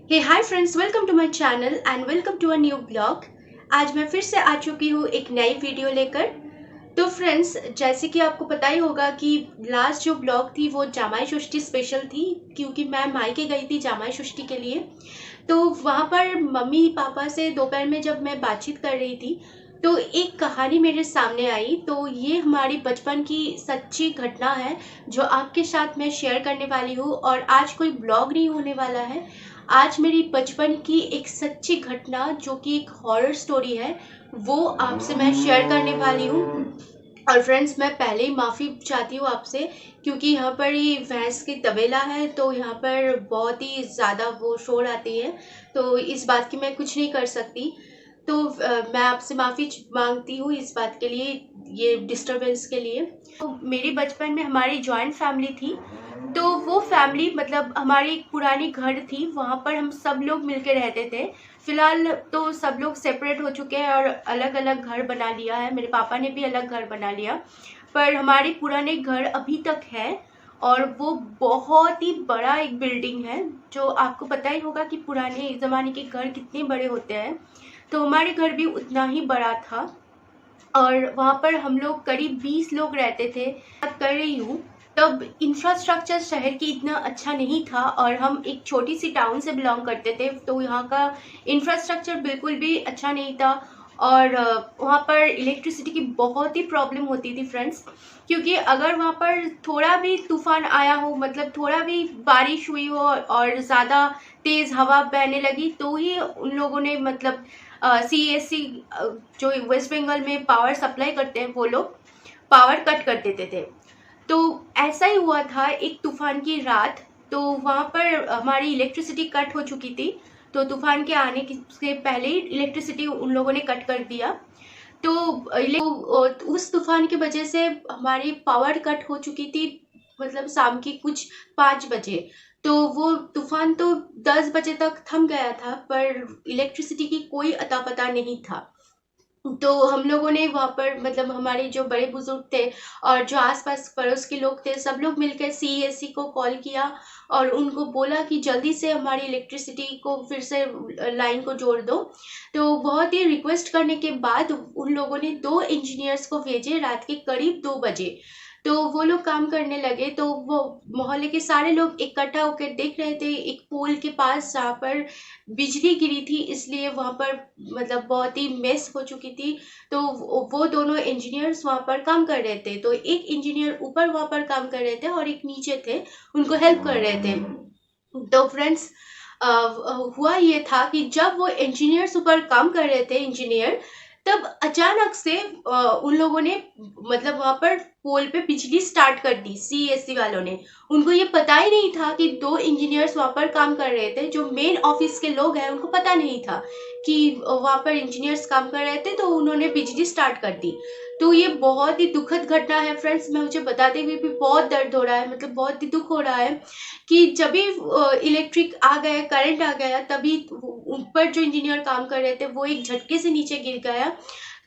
Hey hi friends, welcome to my channel and welcome to a new blog. आज मैं फिर से आ चुकी हूँ एक नई वीडियो लेकर। तो फ्रेंड्स, जैसे कि आपको पता ही होगा कि लास्ट जो ब्लॉग थी वो जामाई षष्ठी स्पेशल थी, क्योंकि मैं मायके गई थी जामाई षष्ठी के लिए। तो वहाँ पर मम्मी पापा से दोपहर में जब मैं बातचीत कर रही थी तो एक कहानी मेरे सामने आई। तो ये हमारी बचपन की सच्ची घटना है जो आपके साथ मैं शेयर करने वाली हूँ। और आज कोई ब्लॉग नहीं होने वाला है, आज मेरी बचपन की एक सच्ची घटना जो कि एक हॉरर स्टोरी है वो आपसे मैं शेयर करने वाली हूँ। और फ्रेंड्स, मैं पहले ही माफ़ी चाहती हूँ आपसे, क्योंकि यहाँ पर ये भैंस की तबेला है तो यहाँ पर बहुत ही ज़्यादा वो शोर आती है। तो इस बात की मैं कुछ नहीं कर सकती। तो मैं आपसे माफ़ी मांगती हूँ इस बात के लिए, ये डिस्टरबेंस के लिए। तो मेरी बचपन में हमारी जॉइंट फैमिली थी। तो वो फैमिली मतलब हमारी एक पुरानी घर थी, वहाँ पर हम सब लोग मिलके रहते थे। फिलहाल तो सब लोग सेपरेट हो चुके हैं और अलग अलग घर बना लिया है, मेरे पापा ने भी अलग घर बना लिया। पर हमारे पुराने घर अभी तक है और वो बहुत ही बड़ा एक बिल्डिंग है। जो आपको पता ही होगा कि पुराने ज़माने के घर कितने बड़े होते हैं, तो हमारे घर भी उतना ही बड़ा था। और वहाँ पर हम लोग करीब 20 लोग रहते थे। बात कर रही हूँ तब इंफ्रास्ट्रक्चर शहर की इतना अच्छा नहीं था और हम एक छोटी सी टाउन से बिलोंग करते थे, तो यहाँ का इंफ्रास्ट्रक्चर बिल्कुल भी अच्छा नहीं था। और वहाँ पर इलेक्ट्रिसिटी की बहुत ही प्रॉब्लम होती थी फ्रेंड्स, क्योंकि अगर वहाँ पर थोड़ा भी तूफान आया हो, मतलब थोड़ा भी बारिश हुई हो और ज़्यादा तेज़ हवा बहने लगी तो ही उन लोगों ने मतलब CESC जो वेस्ट बंगाल में पावर सप्लाई करते हैं वो लोग पावर कट कर देते थे। तो ऐसा ही हुआ था एक तूफान की रात। तो वहाँ पर हमारी इलेक्ट्रिसिटी कट हो चुकी थी, तो तूफान के आने से पहले ही इलेक्ट्रिसिटी उन लोगों ने कट कर दिया। तो उस तूफान की वजह से हमारी पावर कट हो चुकी थी, मतलब शाम की कुछ 5 बजे। तो वो तूफान तो 10 बजे तक थम गया था, पर इलेक्ट्रिसिटी की कोई अता पता नहीं था। तो हम लोगों ने वहाँ पर मतलब हमारे जो बड़े बुजुर्ग थे और जो आसपास पड़ोस के लोग थे, सब लोग मिलकर CESC को कॉल किया और उनको बोला कि जल्दी से हमारी इलेक्ट्रिसिटी को फिर से लाइन को जोड़ दो। तो बहुत ही रिक्वेस्ट करने के बाद उन लोगों ने 2 इंजीनियर्स को भेजे रात के करीब 2 बजे। तो वो लोग काम करने लगे। तो वो मोहल्ले के सारे लोग इकट्ठा होकर देख रहे थे एक पोल के पास जहाँ पर बिजली गिरी थी, इसलिए वहाँ पर मतलब बहुत ही मेस हो चुकी थी। तो वो दोनों इंजीनियर्स वहाँ पर काम कर रहे थे। तो एक इंजीनियर ऊपर वहाँ पर काम कर रहे थे और एक नीचे थे, उनको हेल्प कर रहे थे। तो फ्रेंड्स, हुआ ये था कि जब वो इंजीनियर्स ऊपर काम कर रहे थे इंजीनियर, तब अचानक से उन लोगों ने मतलब वहाँ पर पोल पे बिजली स्टार्ट कर दी CESC वालों ने। उनको ये पता ही नहीं था कि 2 इंजीनियर्स वहाँ पर काम कर रहे थे, जो मेन ऑफिस के लोग हैं उनको पता नहीं था कि वहाँ पर इंजीनियर्स काम कर रहे थे, तो उन्होंने बिजली स्टार्ट कर दी। तो ये बहुत ही दुखद घटना है फ्रेंड्स, मैं मुझे बताते हुए भी बहुत दर्द हो रहा है, मतलब बहुत ही दुख हो रहा है कि जब भी इलेक्ट्रिक आ गया, करंट आ गया, तभी ऊपर जो इंजीनियर काम कर रहे थे वो एक झटके से नीचे गिर गया।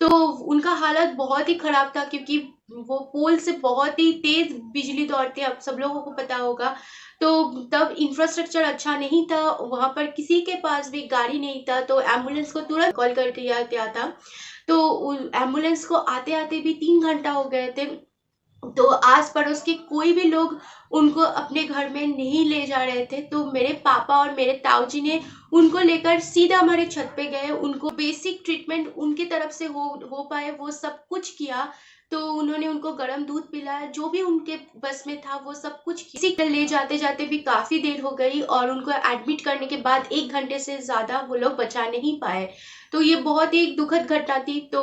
तो उनका हालत बहुत ही खराब था, क्योंकि वो पोल से बहुत ही तेज बिजली दौड़ती है, आप सब लोगों को पता होगा। तो तब इंफ्रास्ट्रक्चर अच्छा नहीं था, वहां पर किसी के पास भी गाड़ी नहीं था, तो एम्बुलेंस को तुरंत कॉल कर दिया गया था। तो एम्बुलेंस को आते आते भी 3 घंटा हो गए थे। तो आस पड़ोस के कोई भी लोग उनको अपने घर में नहीं ले जा रहे थे। तो मेरे पापा और मेरे ताऊ जी ने उनको लेकर सीधा हमारे छत पे गए, उनको बेसिक ट्रीटमेंट उनकी तरफ से हो पाए वो सब कुछ किया। तो उन्होंने उनको गर्म दूध पिलाया, जो भी उनके बस में था वो सब कुछ किया। इसी ले जाते जाते भी काफी देर हो गई और उनको एडमिट करने के बाद 1 घंटे से ज्यादा वो लोग बचा नहीं पाए। तो ये बहुत ही दुखद घटना थी। तो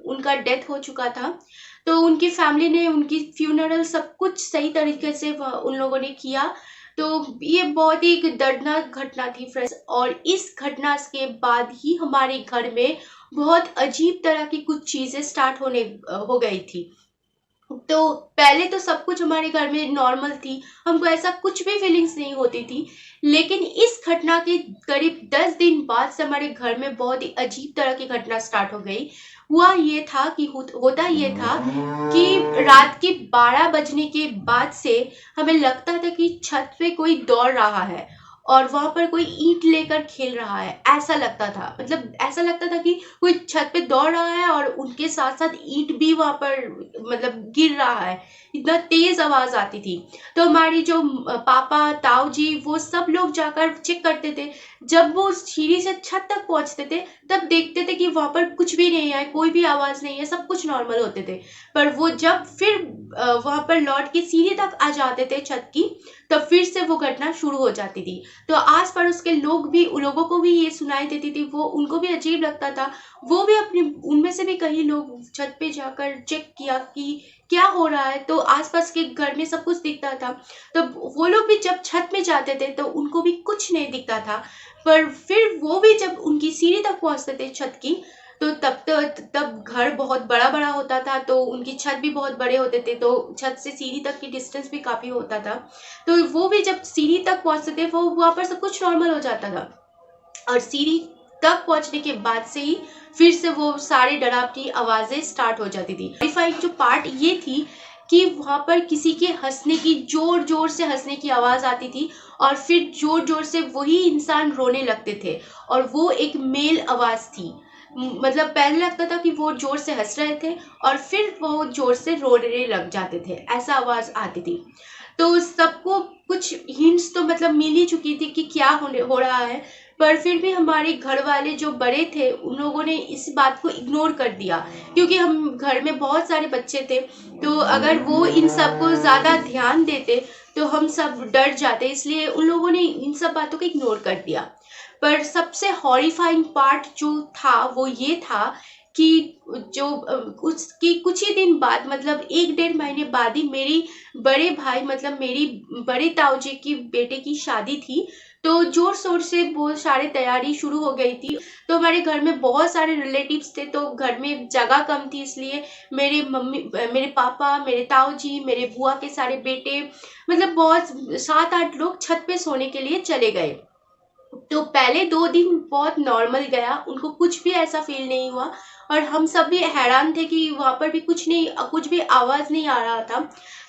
उनका डेथ हो चुका था। तो उनकी फैमिली ने उनकी फ्यूनरल सब कुछ सही तरीके से उन लोगों ने किया। तो ये बहुत ही एक दर्दनाक घटना थी फ्रेंड्स। और इस घटना के बाद ही हमारे घर में बहुत अजीब तरह की कुछ चीजें स्टार्ट होने हो गई थी। तो पहले तो सब कुछ हमारे घर में नॉर्मल थी, हमको ऐसा कुछ भी फीलिंग्स नहीं होती थी। लेकिन इस घटना के करीब 10 दिन बाद से हमारे घर में बहुत ही अजीब तरह की घटना स्टार्ट हो गई। हुआ ये था कि होता ये था कि रात के 12 बजने के बाद से हमें लगता था कि छत पे कोई दौड़ रहा है। और वहां पर कोई ईंट लेकर खेल रहा है, ऐसा लगता था। मतलब ऐसा लगता था कि कोई छत पे दौड़ रहा है और उनके साथ साथ ईंट भी वहां पर मतलब गिर रहा है, इतना तेज आवाज आती थी। तो हमारी जो पापा ताऊ जी वो सब लोग जाकर चेक करते थे। जब वो सीढ़ी से छत तक पहुंचते थे तब देखते थे कि वहां पर कुछ भी नहीं है, कोई भी आवाज नहीं है, सब कुछ नॉर्मल होते थे। पर वो जब फिर वहां पर लौट के सीढ़ी तक आ जाते थे छत की, तब फिर से वो घटना शुरू हो जाती थी। तो आस पड़ोस के लोग भी, उन लोगों को भी ये सुनाई देती थी, वो उनको भी अजीब लगता था। वो भी अपनी, उनमें से भी कई लोग छत पे जाकर चेक किया कि क्या हो रहा है। तो आसपास के घर में सब कुछ दिखता था। तो वो लोग भी जब छत में जाते थे तो उनको भी कुछ नहीं दिखता था। पर फिर वो भी जब उनकी सीढ़ी तक पहुंचते थे छत की, तो तब घर बहुत बड़ा बड़ा होता था, तो उनकी छत भी बहुत बड़े होते थे, तो छत से सीढ़ी तक की डिस्टेंस भी काफी होता था। तो वो भी जब सीढ़ी तक पहुंचते थे, वो वहां पर सब कुछ नॉर्मल हो जाता था। और सीढ़ी तक पहुंचने के बाद से ही फिर से वो सारी डरावनी आवाजें स्टार्ट हो जाती थी। हॉरिफाइंग जो पार्ट ये थी कि वहां पर किसी के हंसने की, जोर जोर से हंसने की आवाज आती थी, और फिर जोर जोर से वही इंसान रोने लगते थे, और वो एक मेल आवाज थी। मतलब पहले लगता था कि वो जोर से हंस रहे थे और फिर वो जोर से रोने लग जाते थे, ऐसा आवाज आती थी। तो सबको कुछ हिंट्स तो मतलब मिल ही चुकी थी कि क्या हो रहा है। पर फिर भी हमारे घर वाले जो बड़े थे उन लोगों ने इस बात को इग्नोर कर दिया, क्योंकि हम घर में बहुत सारे बच्चे थे। तो अगर वो इन सब को ज्यादा ध्यान देते तो हम सब डर जाते, इसलिए उन लोगों ने इन सब बातों को इग्नोर कर दिया। पर सबसे हॉरिफाइंग पार्ट जो था वो ये था कि जो उसकी कुछ ही दिन बाद, मतलब 1 डेढ़ महीने बाद ही मेरी बड़े भाई, मतलब मेरी बड़े ताऊ जी की बेटे की शादी थी। तो जोर शोर से बहुत सारी तैयारी शुरू हो गई थी। तो हमारे घर में बहुत सारे रिलेटिव्स थे, तो घर में जगह कम थी, इसलिए मेरे मम्मी, मेरे पापा, मेरे ताऊ जी, मेरे बुआ के सारे बेटे, मतलब बहुत 7-8 लोग छत पे सोने के लिए चले गए। तो पहले 2 दिन बहुत नॉर्मल गया, उनको कुछ भी ऐसा फील नहीं हुआ, और हम सब भी हैरान थे कि वहां पर भी कुछ नहीं, कुछ भी आवाज नहीं आ रहा था।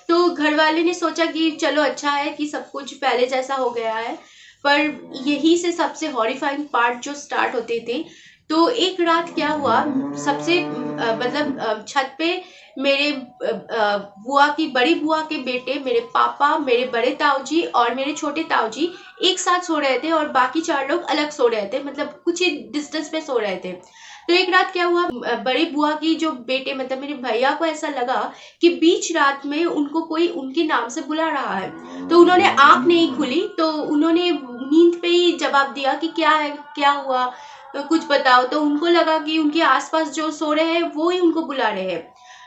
तो घर वाले ने सोचा कि चलो अच्छा है कि सब कुछ पहले जैसा हो गया है। पर यही से सबसे हॉरिफाइंग पार्ट जो स्टार्ट होते थे। तो एक रात क्या हुआ, सबसे मतलब छत पे मेरे बुआ की, बड़ी बुआ के बेटे, मेरे पापा, मेरे बड़े ताऊ जी और मेरे छोटे ताऊ जी एक साथ सो रहे थे, और बाकी 4 लोग अलग सो रहे थे, मतलब कुछ ही डिस्टेंस पे सो रहे थे। तो एक रात क्या हुआ, बड़ी बुआ की जो बेटे, मतलब मेरे भैया को ऐसा लगा कि बीच रात में उनको कोई उनके नाम से बुला रहा है। तो उन्होंने आंख नहीं खुली, तो उन्होंने नींद पे ही जवाब दिया कि क्या है, क्या हुआ, कुछ बताओ। तो उनको लगा कि उनके आसपास जो सो रहे हैं वो ही उनको बुला रहे हैं।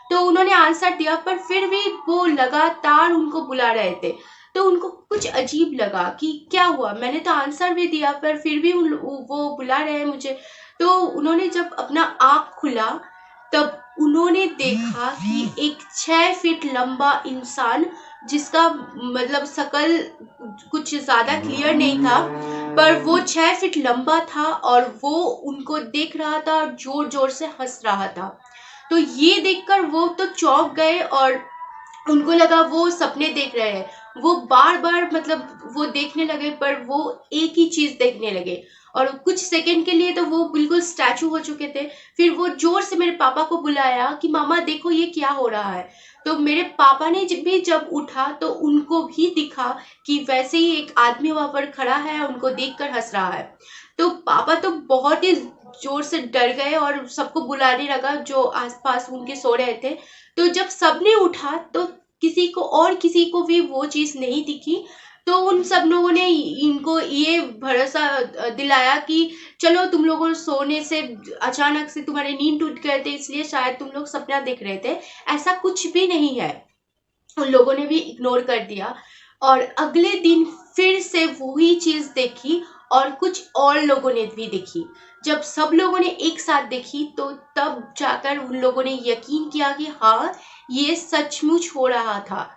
तो उन्होंने आंसर दिया, पर फिर भी वो लगातार उनको बुला रहे थे। तो उनको कुछ अजीब लगा कि क्या हुआ, मैंने तो आंसर भी दिया पर फिर भी वो बुला रहे हैं मुझे। तो उन्होंने जब अपना आँख खुला, तब उन्होंने देखा कि एक 6 फीट लंबा इंसान, जिसका मतलब शकल कुछ ज्यादा क्लियर नहीं था, पर वो 6 फीट लंबा था, और वो उनको देख रहा था और जोर जोर से हंस रहा था। तो ये देखकर वो तो चौंक गए, और उनको लगा वो सपने देख रहे हैं। वो बार बार मतलब वो देखने लगे, पर वो एक ही चीज देखने लगे, और कुछ सेकंड के लिए तो वो बिल्कुल स्टैचू हो चुके थे। फिर वो जोर से मेरे पापा को बुलाया कि मामा देखो ये क्या हो रहा है। तो मेरे पापा ने जब उठा तो उनको भी दिखा कि वैसे ही एक आदमी वहां पर खड़ा है, उनको देखकर हंस रहा है। तो पापा तो बहुत ही जोर से डर गए और सबको बुलाने लगा जो आसपास उनके सो रहे थे। तो जब सबने उठा तो किसी को भी वो चीज नहीं दिखी। तो उन सब लोगों ने इनको ये भरोसा दिलाया कि चलो, तुम लोगों सोने से अचानक से तुम्हारे नींद टूट गए थे, इसलिए शायद तुम लोग सपना देख रहे थे, ऐसा कुछ भी नहीं है। उन लोगों ने भी इग्नोर कर दिया, और अगले दिन फिर से वही चीज देखी, और कुछ और लोगों ने भी देखी। जब सब लोगों ने एक साथ देखी तो तब जाकर उन लोगों ने यकीन किया कि हाँ, ये सचमुच हो रहा था।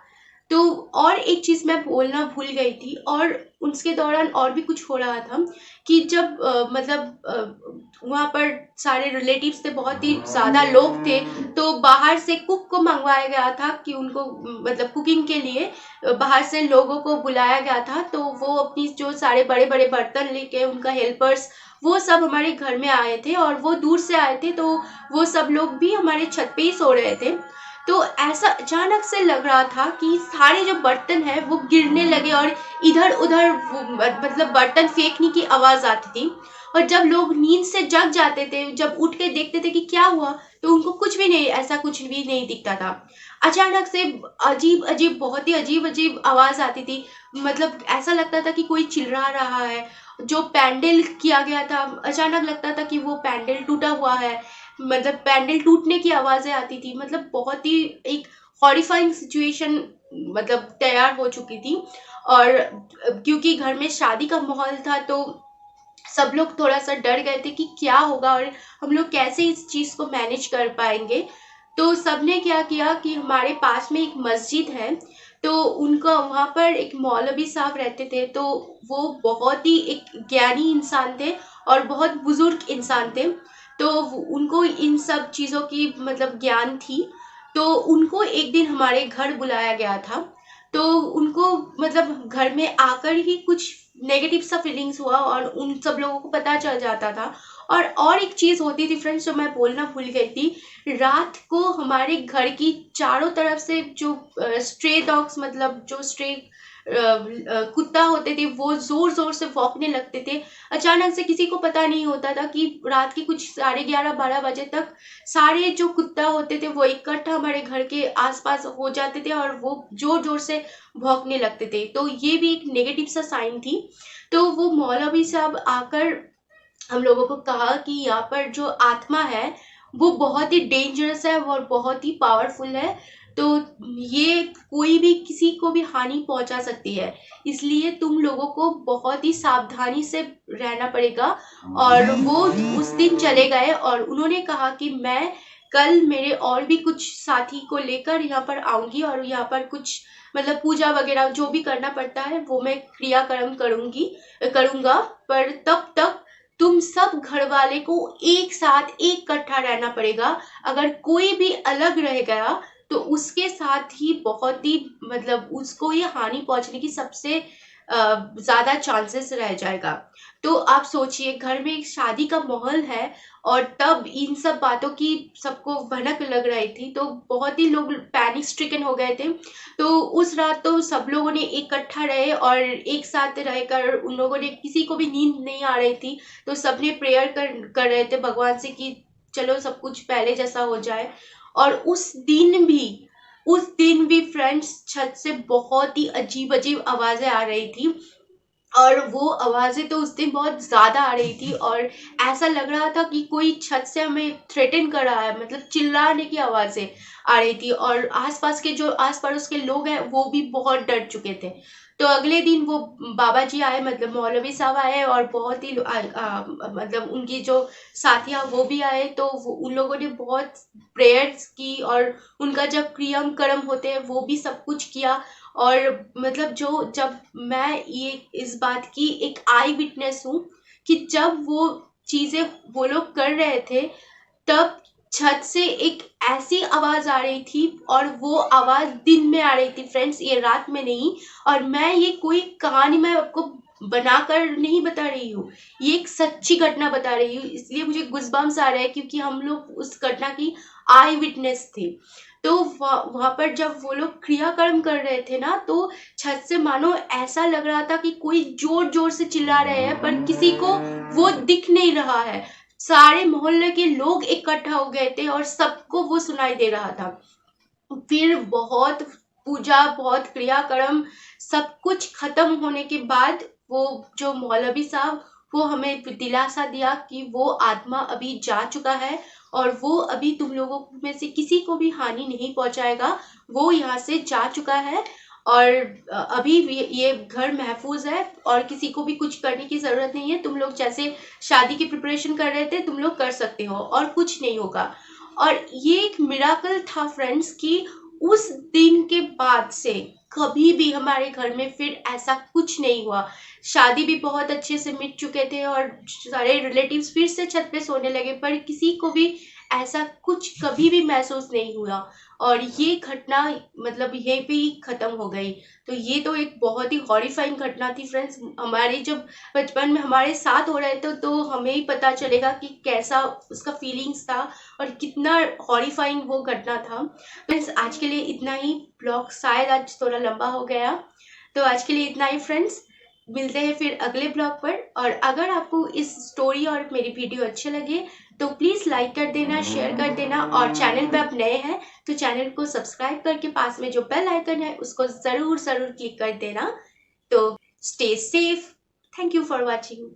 तो और एक चीज मैं बोलना भूल गई थी, और उसके दौरान और भी कुछ हो रहा था कि जब वहाँ पर सारे रिलेटिव्स थे, बहुत ही ज़्यादा लोग थे, तो बाहर से कुक को मंगवाया गया था कि उनको कुकिंग के लिए बाहर से लोगों को बुलाया गया था। तो वो अपनी जो सारे बड़े बड़े बर्तन लेके, उनका हेल्पर्स, वो सब हमारे घर में आए थे और वो दूर से आए थे, तो वो सब लोग भी हमारे छत पे ही सो रहे थे। तो ऐसा अचानक से लग रहा था कि सारे जो बर्तन है वो गिरने लगे और इधर उधर बर्तन फेंकने की आवाज आती थी। और जब लोग नींद से जग जाते थे, जब उठ के देखते थे कि क्या हुआ, तो उनको कुछ भी नहीं, ऐसा कुछ भी नहीं दिखता था। अचानक से अजीब अजीब, बहुत ही अजीब अजीब आवाज आती थी। ऐसा लगता था कि कोई चिल्ला रहा है। जो पैंडल किया गया था, अचानक लगता था कि वो पैंडल टूटा हुआ है। पैंडल टूटने की आवाजें आती थी। बहुत ही एक हॉरिफाइंग सिचुएशन तैयार हो चुकी थी। और क्योंकि घर में शादी का माहौल था, तो सब लोग थोड़ा सा डर गए थे कि क्या होगा और हम लोग कैसे इस चीज को मैनेज कर पाएंगे। तो सबने क्या किया कि हमारे पास में एक मस्जिद है, तो उनका वहाँ पर एक मौलवी साहब रहते थे। तो वो बहुत ही एक ज्ञानी इंसान थे और बहुत बुजुर्ग इंसान थे। तो उनको इन सब चीज़ों की ज्ञान थी। तो उनको एक दिन हमारे घर बुलाया गया था। तो उनको घर में आकर ही कुछ नेगेटिव सा फीलिंग्स हुआ और उन सब लोगों को पता चल जाता था। और एक चीज़ होती थी फ्रेंड्स, जो मैं बोलना भूल गई थी। रात को हमारे घर की चारों तरफ से जो स्ट्रे डॉग्स, जो स्ट्रे कुत्ता होते थे, वो जोर जोर से भौंकने लगते थे। अचानक से किसी को पता नहीं होता था कि रात के कुछ 11:30-12 बजे तक सारे जो कुत्ता होते थे वो इकट्ठा हमारे घर के आसपास हो जाते थे और वो जोर जोर से भौंकने लगते थे। तो ये भी एक नेगेटिव सा साइन थी। तो वो मौलवी साहब आकर हम लोगों को कहा कि यहाँ पर जो आत्मा है वो बहुत ही डेंजरस है और बहुत ही पावरफुल है। तो ये कोई भी किसी को भी हानि पहुंचा सकती है, इसलिए तुम लोगों को बहुत ही सावधानी से रहना पड़ेगा। और वो उस दिन चले गए और उन्होंने कहा कि मैं कल मेरे और भी कुछ साथी को लेकर यहाँ पर आऊंगी और यहाँ पर कुछ पूजा वगैरह जो भी करना पड़ता है वो मैं क्रियाक्रम करूंगा। पर तब तक तुम सब घर वाले को एक साथ एक कट्ठा रहना पड़ेगा। अगर कोई भी अलग रह गया तो उसके साथ ही बहुत ही उसको ये हानि पहुंचने की सबसे ज्यादा चांसेस रह जाएगा। तो आप सोचिए, घर में एक शादी का माहौल है और तब इन सब बातों की सबको भनक लग रही थी, तो बहुत ही लोग पैनिक स्ट्रिकन हो गए थे। तो उस रात तो सब लोगों ने इकट्ठा रहे और एक साथ रहकर उन लोगों ने, किसी को भी नींद नहीं आ रही थी, तो सबने प्रेयर कर रहे थे भगवान से कि चलो सब कुछ पहले जैसा हो जाए। और उस दिन भी फ्रेंड्स, छत से बहुत ही अजीब अजीब आवाजें आ रही थी और वो आवाजें तो उस दिन बहुत ज्यादा आ रही थी और ऐसा लग रहा था कि कोई छत से हमें थ्रेटन कर रहा है, चिल्लाने की आवाजें आ रही थी। और आसपास के जो आस पड़ोस के लोग हैं वो भी बहुत डर चुके थे। तो अगले दिन वो बाबा जी आए, मौलवी साहब आए और बहुत ही उनकी जो साथियां वो भी आए। तो उन लोगों ने बहुत प्रेयर्स की और उनका जब क्रियम कर्म होते हैं वो भी सब कुछ किया। और जब मैं ये इस बात की एक आई विटनेस हूँ कि जब वो चीजें वो लोग कर रहे थे, तब छत से एक ऐसी आवाज आ रही थी और वो आवाज दिन में आ रही थी फ्रेंड्स, ये रात में नहीं। और मैं ये कोई कहानी मैं आपको बनाकर नहीं बता रही हूँ, ये एक सच्ची घटना बता रही हूँ, इसलिए मुझे गुज़बम्स आ रहे हैं क्योंकि हम लोग उस घटना की आई विटनेस थे। तो वहां पर जब वो लोग क्रियाकर्म कर रहे थे ना, तो छत से मानो ऐसा लग रहा था कि कोई जोर जोर से चिल्ला रहे हैं पर किसी को वो दिख नहीं रहा है। सारे मोहल्ले के लोग इकट्ठा हो गए थे और सबको वो सुनाई दे रहा था। फिर बहुत पूजा, बहुत क्रियाक्रम, सब कुछ खत्म होने के बाद वो जो मौलवी साहब, वो हमें दिलासा दिया कि वो आत्मा अभी जा चुका है और वो अभी तुम लोगों में से किसी को भी हानि नहीं पहुंचाएगा, वो यहाँ से जा चुका है। और अभी ये घर महफूज है और किसी को भी कुछ करने की जरूरत नहीं है। तुम लोग जैसे शादी की प्रिपरेशन कर रहे थे, तुम लोग कर सकते हो और कुछ नहीं होगा। और ये एक मिराकल था फ्रेंड्स कि उस दिन के बाद से कभी भी हमारे घर में फिर ऐसा कुछ नहीं हुआ। शादी भी बहुत अच्छे से मिट चुके थे और सारे रिलेटिव्स फिर से छत पे सोने लगे, पर किसी को भी ऐसा कुछ कभी भी महसूस नहीं हुआ। और ये घटना मतलब यहीं पे ही खत्म हो गई। तो ये तो एक बहुत ही हॉरिफाइंग घटना थी फ्रेंड्स। हमारे जब बचपन में हमारे साथ हो रहे थे तो हमें ही पता चलेगा कि कैसा उसका फीलिंग्स था और कितना हॉरिफाइंग वो घटना था। फ्रेंड्स आज के लिए इतना ही। ब्लॉग शायद आज थोड़ा लंबा हो गया, तो आज के लिए इतना ही फ्रेंड्स। मिलते हैं फिर अगले ब्लॉग पर। और अगर आपको इस स्टोरी और मेरी वीडियो अच्छे लगे तो प्लीज़ लाइक कर देना, शेयर कर देना, और चैनल पे आप नए हैं तो चैनल को सब्सक्राइब करके पास में जो बेल आइकन है उसको ज़रूर ज़रूर क्लिक कर देना। तो stay safe. Thank you for watching.